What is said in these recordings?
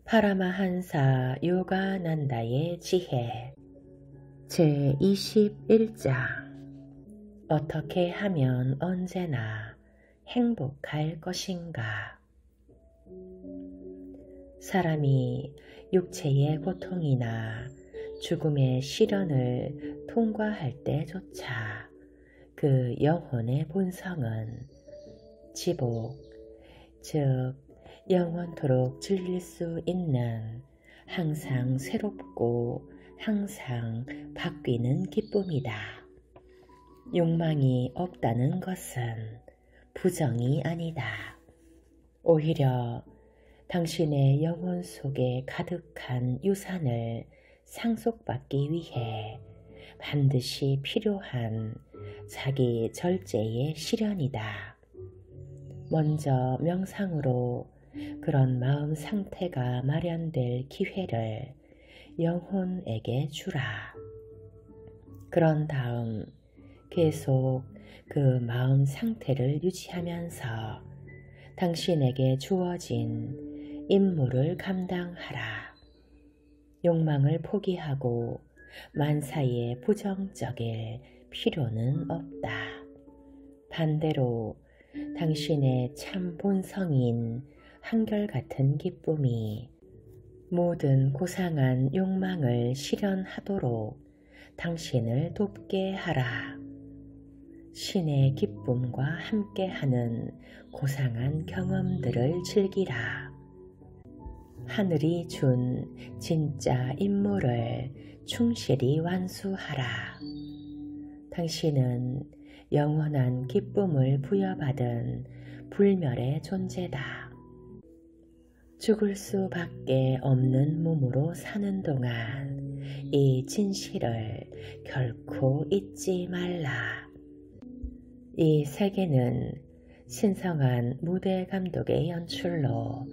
파라마한사 요가난다의 지혜 제21장 어떻게 하면 언제나 행복할 것인가. 사람이 육체의 고통이나 죽음의 시련을 통과할 때조차 그 영혼의 본성은 지복, 즉 영원토록 즐길 수 있는 항상 새롭고 항상 바뀌는 기쁨이다. 욕망이 없다는 것은 부정이 아니다. 오히려 당신의 영혼 속에 가득한 유산을 상속받기 위해 반드시 필요한 자기 절제의 실현이다. 먼저 명상으로 그런 마음 상태가 마련될 기회를 영혼에게 주라. 그런 다음 계속 그 마음 상태를 유지하면서 당신에게 주어진 임무를 감당하라. 욕망을 포기하고 만사에 부정적일 필요는 없다. 반대로 당신의 참 본성인 한결같은 기쁨이 모든 고상한 욕망을 실현하도록 당신을 돕게 하라. 신의 기쁨과 함께하는 고상한 경험들을 즐기라. 하늘이 준 진짜 임무를 충실히 완수하라. 당신은 영원한 기쁨을 부여받은 불멸의 존재다. 죽을 수밖에 없는 몸으로 사는 동안 이 진실을 결코 잊지 말라. 이 세계는 신성한 무대 감독의 연출로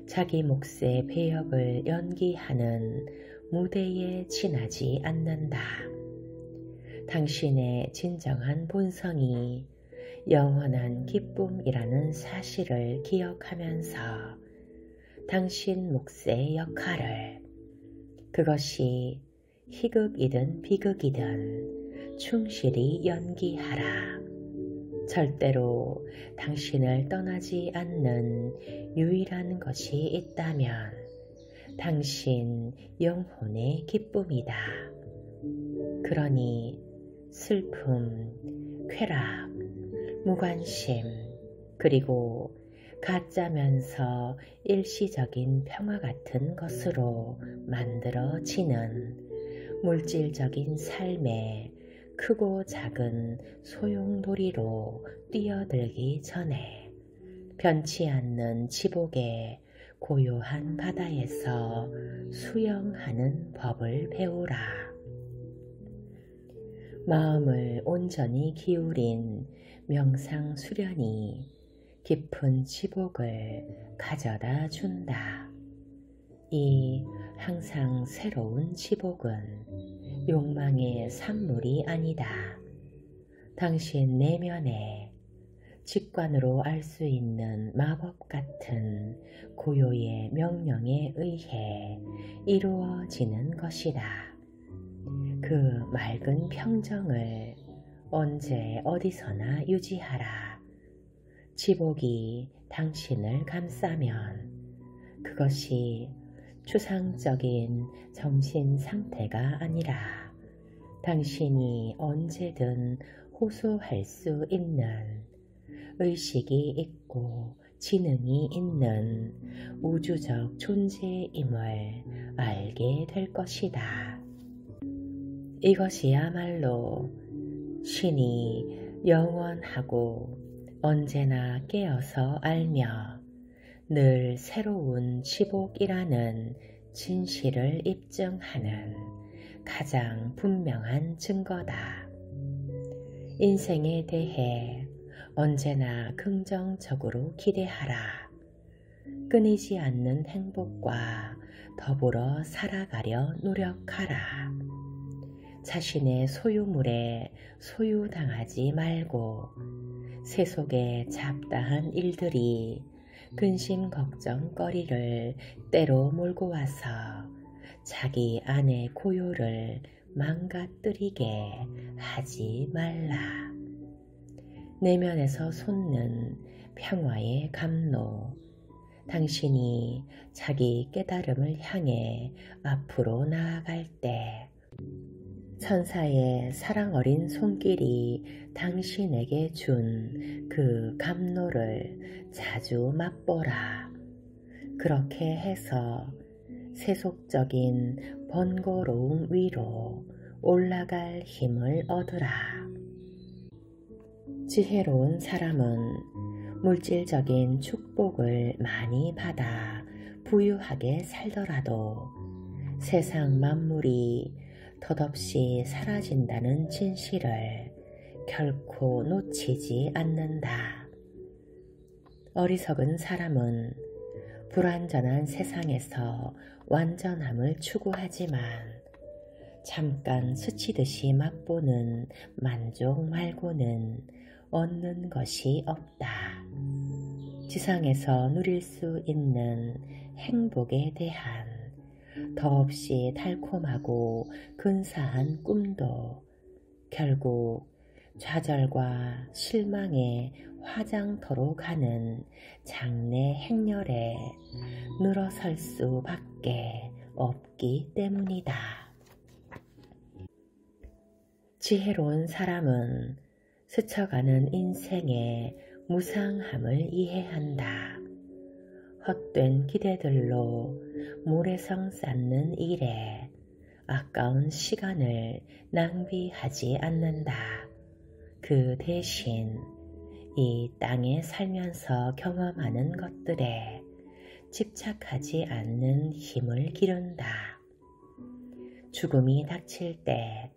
자기 몫의 배역을 연기하는 무대에 지나지 않는다. 당신의 진정한 본성이 영원한 기쁨이라는 사실을 기억하면서 당신 몫의 역할을, 그것이 희극이든 비극이든 충실히 연기하라. 절대로 당신을 떠나지 않는 유일한 것이 있다면 당신 영혼의 기쁨이다. 그러니 슬픔, 쾌락, 무관심, 그리고 가짜면서 일시적인 평화 같은 것으로 만들어지는 물질적인 삶의 크고 작은 소용돌이로 뛰어들기 전에 변치 않는 지복의 고요한 바다에서 수영하는 법을 배우라. 마음을 온전히 기울인 명상 수련이 깊은 지복을 가져다 준다. 이 항상 새로운 지복은 욕망의 산물이 아니다. 당신 내면에 직관으로 알 수 있는 마법 같은 고요의 명령에 의해 이루어지는 것이다. 그 맑은 평정을 언제 어디서나 유지하라. 지복이 당신을 감싸면 그것이 추상적인 정신 상태가 아니라 당신이 언제든 호소할 수 있는 의식이 있고 지능이 있는 우주적 존재임을 알게 될 것이다. 이것이야말로 신이 영원하고 언제나 깨어서 알며 늘 새로운 지복이라는 진실을 입증하는 가장 분명한 증거다. 인생에 대해 언제나 긍정적으로 기대하라. 끊이지 않는 행복과 더불어 살아가려 노력하라. 자신의 소유물에 소유당하지 말고 세속의 잡다한 일들이 근심 걱정거리를 때로 몰고 와서 자기 안의 고요를 망가뜨리게 하지 말라. 내면에서 솟는 평화의 감로, 당신이 자기 깨달음을 향해 앞으로 나아갈 때 천사의 사랑 어린 손길이 당신에게 준 그 감로를 자주 맛보라. 그렇게 해서 세속적인 번거로움 위로 올라갈 힘을 얻으라. 지혜로운 사람은 물질적인 축복을 많이 받아 부유하게 살더라도 세상 만물이 덧없이 사라진다는 진실을 결코 놓치지 않는다. 어리석은 사람은 불완전한 세상에서 완전함을 추구하지만 잠깐 스치듯이 맛보는 만족 말고는 얻는 것이 없다. 지상에서 누릴 수 있는 행복에 대한 더없이 달콤하고 근사한 꿈도 결국 좌절과 실망의 화장터로 가는 장래 행렬에 늘어설 수밖에 없기 때문이다. 지혜로운 사람은 스쳐가는 인생의 무상함을 이해한다. 헛된 기대들로 모래성 쌓는 일에 아까운 시간을 낭비하지 않는다. 그 대신 이 땅에 살면서 경험하는 것들에 집착하지 않는 힘을 기른다. 죽음이 닥칠 때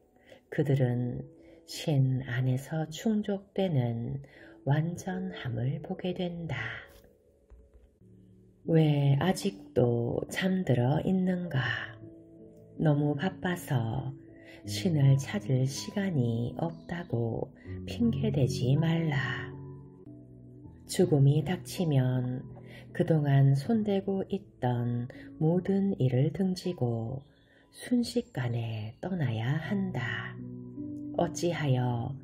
그들은 신 안에서 충족되는 완전함을 보게 된다. 왜 아직도 잠들어 있는가? 너무 바빠서 신을 찾을 시간이 없다고 핑계대지 말라. 죽음이 닥치면 그동안 손대고 있던 모든 일을 등지고 순식간에 떠나야 한다. 어찌하여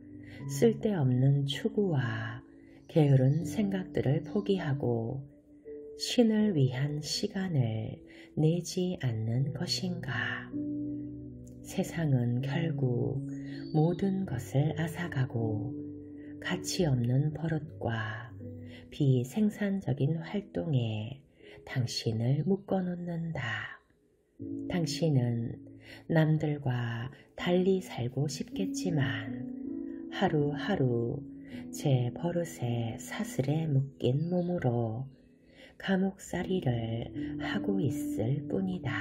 쓸데없는 추구와 게으른 생각들을 포기하고 신을 위한 시간을 내지 않는 것인가? 세상은 결국 모든 것을 앗아가고 가치 없는 버릇과 비생산적인 활동에 당신을 묶어놓는다. 당신은 남들과 달리 살고 싶겠지만 하루하루 제 버릇에 사슬에 묶인 몸으로 감옥살이를 하고 있을 뿐이다.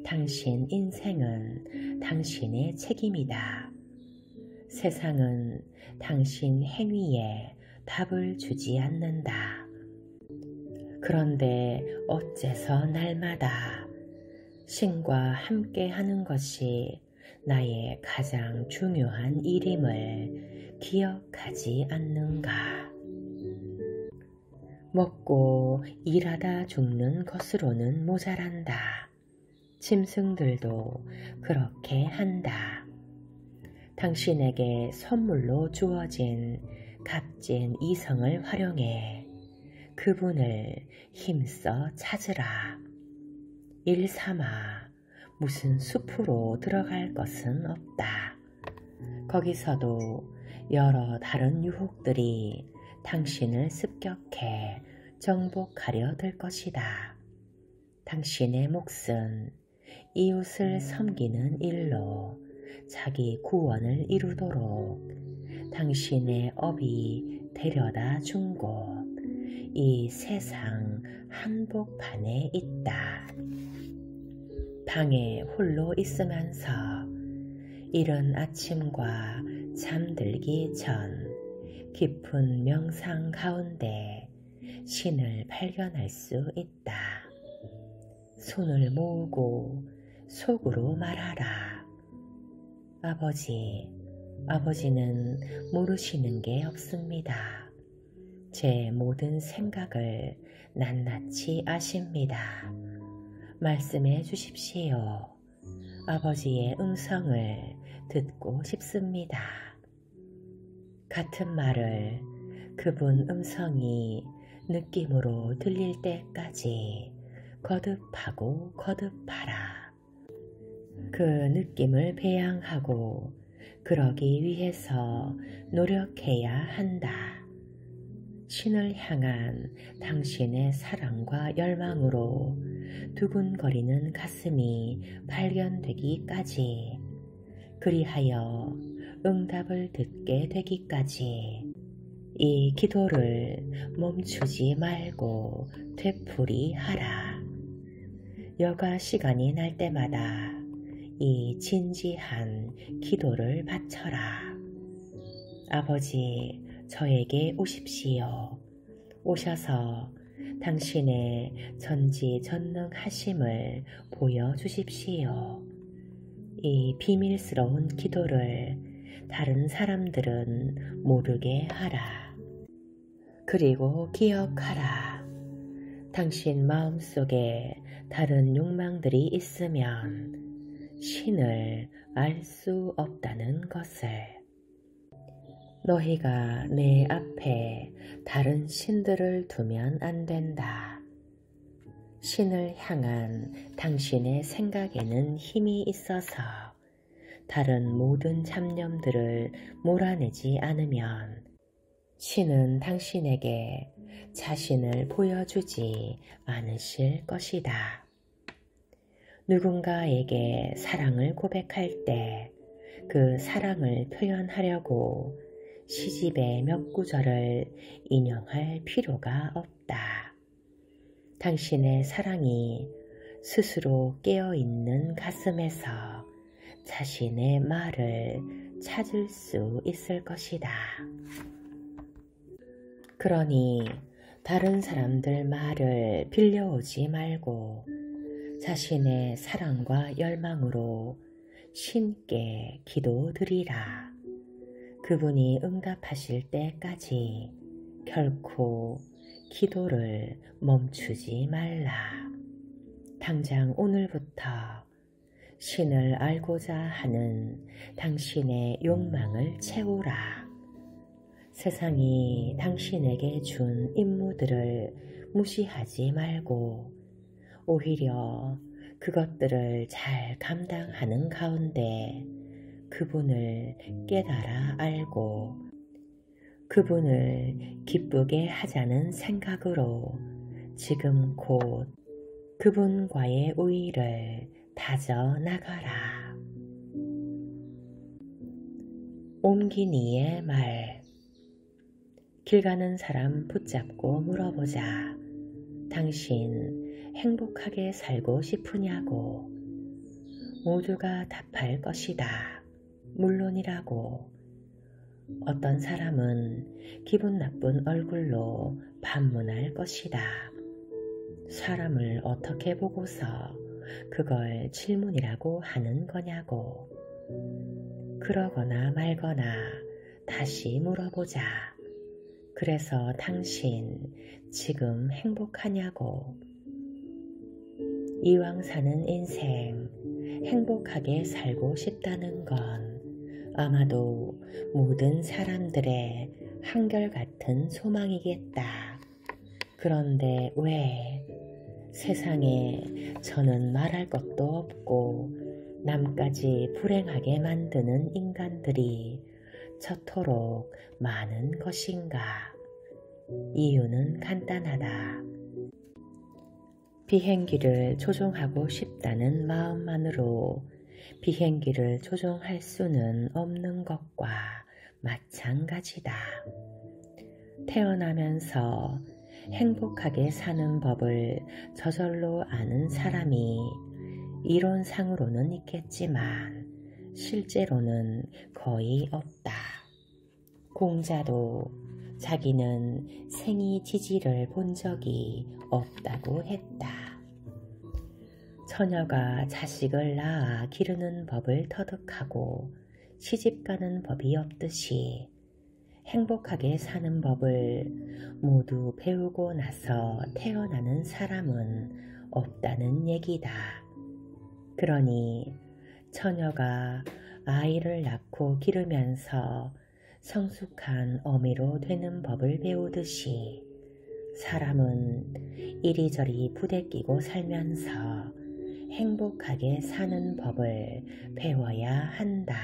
당신 인생은 당신의 책임이다. 세상은 당신 행위에 답을 주지 않는다. 그런데 어째서 날마다 신과 함께 하는 것이 나의 가장 중요한 일임을 기억하지 않는가? 먹고 일하다 죽는 것으로는 모자란다. 짐승들도 그렇게 한다. 당신에게 선물로 주어진 값진 이성을 활용해 그분을 힘써 찾으라. 일 삼아 무슨 숲으로 들어갈 것은 없다. 거기서도 여러 다른 유혹들이 당신을 습격해 정복하려 들 것이다. 당신의 몫은 이웃을 섬기는 일로 자기 구원을 이루도록 당신의 업이 데려다 준 곳, 이 세상 한복판에 있다. 방에 홀로 있으면서 이른 아침과 잠들기 전 깊은 명상 가운데 신을 발견할 수 있다. 손을 모으고 속으로 말하라. 아버지, 아버지는 모르시는 게 없습니다. 제 모든 생각을 낱낱이 아십니다. 말씀해 주십시오. 아버지의 음성을 듣고 싶습니다. 같은 말을 그분 음성이 느낌으로 들릴 때까지 거듭하고 거듭하라. 그 느낌을 배양하고 그러기 위해서 노력해야 한다. 신을 향한 당신의 사랑과 열망으로 두근거리는 가슴이 발견되기까지, 그리하여 응답을 듣게 되기까지 이 기도를 멈추지 말고 되풀이하라. 여가 시간이 날 때마다 이 진지한 기도를 바쳐라. 아버지, 저에게 오십시오. 오셔서 당신의 전지전능하심을 보여주십시오. 이 비밀스러운 기도를 다른 사람들은 모르게 하라. 그리고 기억하라. 당신 마음속에 다른 욕망들이 있으면 신을 알 수 없다는 것을. 너희가 내 앞에 다른 신들을 두면 안 된다. 신을 향한 당신의 생각에는 힘이 있어서 다른 모든 잡념들을 몰아내지 않으면 신은 당신에게 자신을 보여주지 않으실 것이다. 누군가에게 사랑을 고백할 때 그 사랑을 표현하려고 시집의 몇 구절을 인용할 필요가 없다. 당신의 사랑이 스스로 깨어있는 가슴에서 자신의 말을 찾을 수 있을 것이다. 그러니 다른 사람들 말을 빌려오지 말고 자신의 사랑과 열망으로 신께 기도드리라. 그분이 응답하실 때까지 결코 기도를 멈추지 말라. 당장 오늘부터 신을 알고자 하는 당신의 욕망을 채우라. 세상이 당신에게 준 임무들을 무시하지 말고 오히려 그것들을 잘 감당하는 가운데 그분을 깨달아 알고 그분을 기쁘게 하자는 생각으로 지금 곧 그분과의 우위를 다져 나가라. 옮기니의 말. 길 가는 사람 붙잡고 물어보자. 당신 행복하게 살고 싶으냐고. 모두가 답할 것이다. 물론이라고. 어떤 사람은 기분 나쁜 얼굴로 반문할 것이다. 사람을 어떻게 보고서 그걸 질문이라고 하는 거냐고. 그러거나 말거나 다시 물어보자. 그래서 당신 지금 행복하냐고. 이왕 사는 인생 행복하게 살고 싶다는 건 아마도 모든 사람들의 한결같은 소망이겠다. 그런데 왜 세상에 저는 말할 것도 없고 남까지 불행하게 만드는 인간들이 저토록 많은 것인가? 이유는 간단하다. 비행기를 조종하고 싶다는 마음만으로 비행기를 조종할 수는 없는 것과 마찬가지다. 태어나면서 행복하게 사는 법을 저절로 아는 사람이 이론상으로는 있겠지만 실제로는 거의 없다. 공자도 자기는 생이 지지를 본 적이 없다고 했다. 처녀가 자식을 낳아 기르는 법을 터득하고 시집가는 법이 없듯이 행복하게 사는 법을 모두 배우고 나서 태어나는 사람은 없다는 얘기다. 그러니 처녀가 아이를 낳고 기르면서 성숙한 어미로 되는 법을 배우듯이 사람은 이리저리 부대끼고 살면서 행복하게 사는 법을 배워야 한다.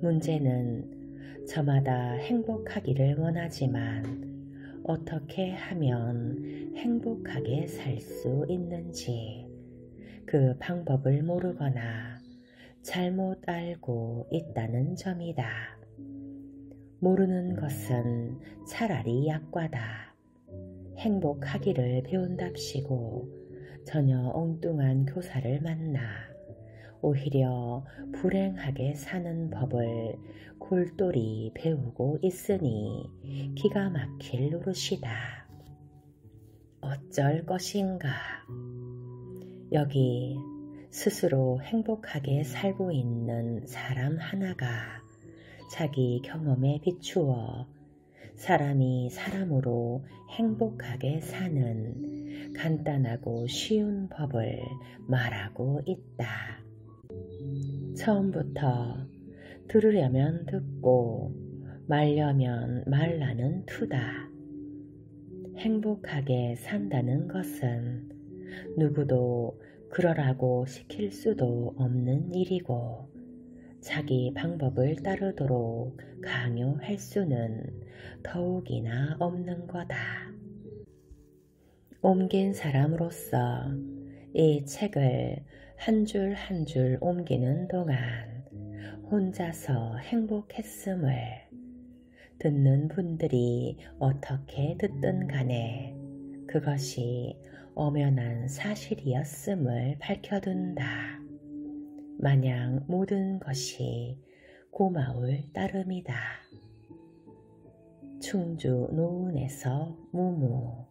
문제는 저마다 행복하기를 원하지만 어떻게 하면 행복하게 살 수 있는지 그 방법을 모르거나 잘못 알고 있다는 점이다. 모르는 것은 차라리 약과다. 행복하기를 배운답시고 전혀 엉뚱한 교사를 만나 오히려 불행하게 사는 법을 골똘히 배우고 있으니 기가 막힐 노릇이다. 어쩔 것인가? 여기 스스로 행복하게 살고 있는 사람 하나가 자기 경험에 비추어 사람이 사람으로 행복하게 사는 간단하고 쉬운 법을 말하고 있다. 처음부터 들으려면 듣고 말려면 말라는 투다. 행복하게 산다는 것은 누구도 그러라고 시킬 수도 없는 일이고 자기 방법을 따르도록 강요할 수는 더욱이나 없는 거다. 옮긴 사람으로서 이 책을 한 줄 한 줄 옮기는 동안 혼자서 행복했음을 듣는 분들이 어떻게 듣든 간에 그것이 엄연한 사실이었음을 밝혀둔다. 마냥 모든 것이 고마울 따름이다. 충주 노은에서 무무.